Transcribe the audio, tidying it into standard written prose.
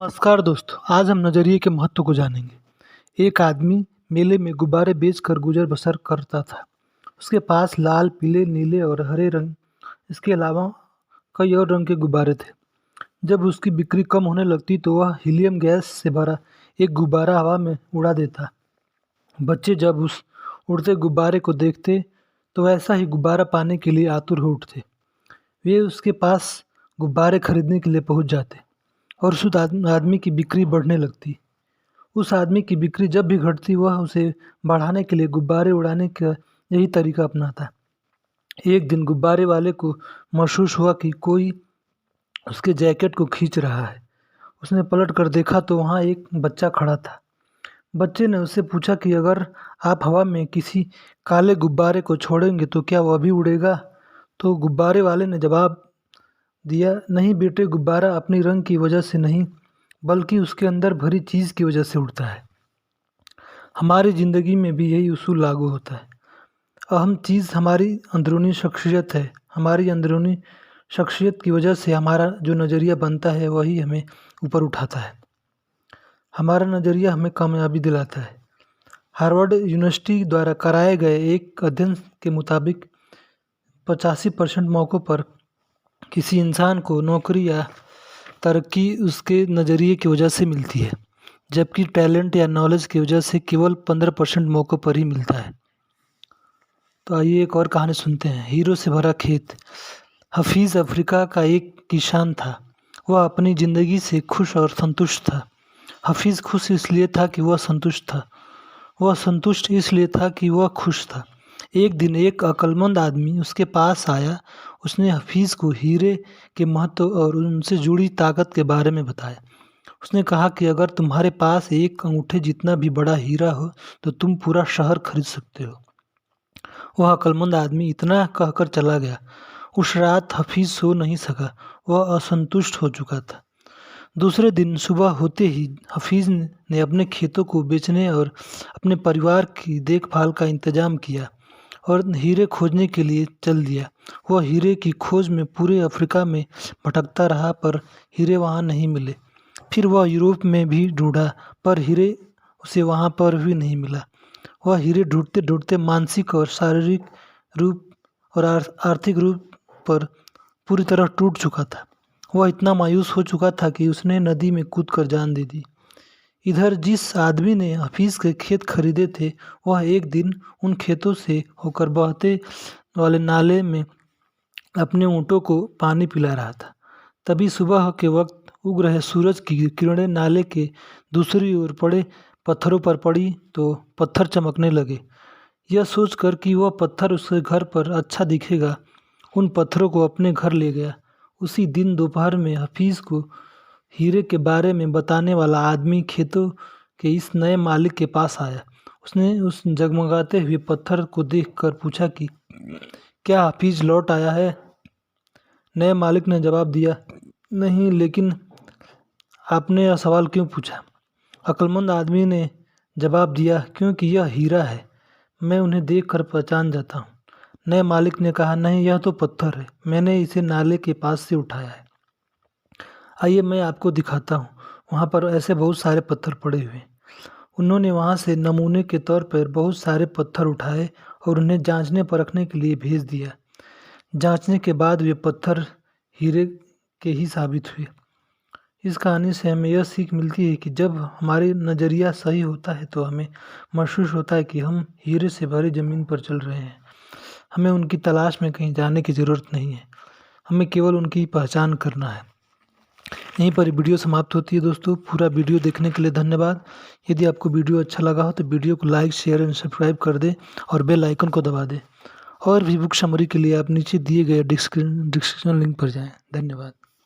नमस्कार दोस्तों, आज हम नज़रिए के महत्व को जानेंगे। एक आदमी मेले में गुब्बारे बेचकर गुजर बसर करता था। उसके पास लाल, पीले, नीले और हरे रंग इसके अलावा कई और रंग के गुब्बारे थे। जब उसकी बिक्री कम होने लगती तो वह हीलियम गैस से भरा एक गुब्बारा हवा में उड़ा देता। बच्चे जब उस उड़ते गुब्बारे को देखते तो वैसा ही गुब्बारा पाने के लिए आतुर हो उठते। वे उसके पास गुब्बारे खरीदने के लिए पहुंच जाते और उस आदमी की बिक्री बढ़ने लगती। उस आदमी की बिक्री जब भी घटती वह उसे बढ़ाने के लिए गुब्बारे उड़ाने का यही तरीका अपनाता। एक दिन गुब्बारे वाले को महसूस हुआ कि कोई उसके जैकेट को खींच रहा है। उसने पलट कर देखा तो वहाँ एक बच्चा खड़ा था। बच्चे ने उससे पूछा कि अगर आप हवा में किसी काले गुब्बारे को छोड़ेंगे तो क्या वह भी उड़ेगा? तो गुब्बारे वाले ने जवाब दिया, नहीं बेटे, गुब्बारा अपनी रंग की वजह से नहीं बल्कि उसके अंदर भरी चीज़ की वजह से उड़ता है। हमारी ज़िंदगी में भी यही उसूल लागू होता है। अहम चीज़ हमारी अंदरूनी शख्सियत है। हमारी अंदरूनी शख्सियत की वजह से हमारा जो नज़रिया बनता है वही हमें ऊपर उठाता है। हमारा नज़रिया हमें कामयाबी दिलाता है। हार्वर्ड यूनिवर्सिटी द्वारा कराए गए एक अध्ययन के मुताबिक 85% मौक़ों पर किसी इंसान को नौकरी या तरक्की उसके नज़रिए की वजह से मिलती है, जबकि टैलेंट या नॉलेज की वजह से केवल 15% मौक़ों पर ही मिलता है। तो आइए एक और कहानी सुनते हैं। हीरो से भरा खेत। हफीज़ अफ्रीका का एक किसान था। वह अपनी ज़िंदगी से खुश और संतुष्ट था। हफीज़ खुश इसलिए था कि वह संतुष्ट था। वह संतुष्ट इसलिए था कि वह खुश था। एक दिन एक अक्लमंद आदमी उसके पास आया। उसने हफीज़ को हीरे के महत्व और उनसे जुड़ी ताकत के बारे में बताया। उसने कहा कि अगर तुम्हारे पास एक अंगूठे जितना भी बड़ा हीरा हो तो तुम पूरा शहर खरीद सकते हो। वह अक्लमंद आदमी इतना कहकर चला गया। उस रात हफीज़ सो नहीं सका। वह असंतुष्ट हो चुका था। दूसरे दिन सुबह होते ही हफीज़ ने अपने खेतों को बेचने और अपने परिवार की देखभाल का इंतजाम किया और हीरे खोजने के लिए चल दिया। वह हीरे की खोज में पूरे अफ्रीका में भटकता रहा पर हीरे वहाँ नहीं मिले। फिर वह यूरोप में भी ढूंढा पर हीरे उसे वहाँ पर भी नहीं मिला। वह हीरे ढूंढते ढूंढते मानसिक और शारीरिक रूप और आर्थिक रूप पर पूरी तरह टूट चुका था। वह इतना मायूस हो चुका था कि उसने नदी में कूदकर जान दे दी। इधर जिस आदमी ने हफीज़ के खेत खरीदे थे वह एक दिन उन खेतों से होकर बहते वाले नाले में अपने ऊँटों को पानी पिला रहा था। तभी सुबह के वक्त उग रहे सूरज की किरणें नाले के दूसरी ओर पड़े पत्थरों पर पड़ी तो पत्थर चमकने लगे। यह सोचकर कि वह पत्थर उसके घर पर अच्छा दिखेगा, उन पत्थरों को अपने घर ले गया। उसी दिन दोपहर में हफीज़ को हीरे के बारे में बताने वाला आदमी खेतों के इस नए मालिक के पास आया। उसने उस जगमगाते हुए पत्थर को देखकर पूछा कि क्या हफीज़ लौट आया है? नए मालिक ने जवाब दिया, नहीं, लेकिन आपने यह सवाल क्यों पूछा? अक्लमंद आदमी ने जवाब दिया, क्योंकि यह हीरा है, मैं उन्हें देखकर पहचान जाता हूँ। नए मालिक ने कहा, नहीं, यह तो पत्थर है, मैंने इसे नाले के पास से उठाया है। आइए मैं आपको दिखाता हूँ। वहाँ पर ऐसे बहुत सारे पत्थर पड़े हुए। उन्होंने वहाँ से नमूने के तौर पर बहुत सारे पत्थर उठाए और उन्हें जांचने परखने के लिए भेज दिया। जांचने के बाद वे पत्थर हीरे के ही साबित हुए। इस कहानी से हमें यह सीख मिलती है कि जब हमारी नज़रिया सही होता है तो हमें महसूस होता है कि हम हीरे से भरी ज़मीन पर चल रहे हैं। हमें उनकी तलाश में कहीं जाने की ज़रूरत नहीं है, हमें केवल उनकी पहचान करना है। यहीं पर वीडियो समाप्त होती है दोस्तों। पूरा वीडियो देखने के लिए धन्यवाद। यदि आपको वीडियो अच्छा लगा हो तो वीडियो को लाइक, शेयर एंड सब्सक्राइब कर दें और बेल आइकन को दबा दें। और भी बुक समरी के लिए आप नीचे दिए गए डिस्क्रिप्शन लिंक पर जाएं। धन्यवाद।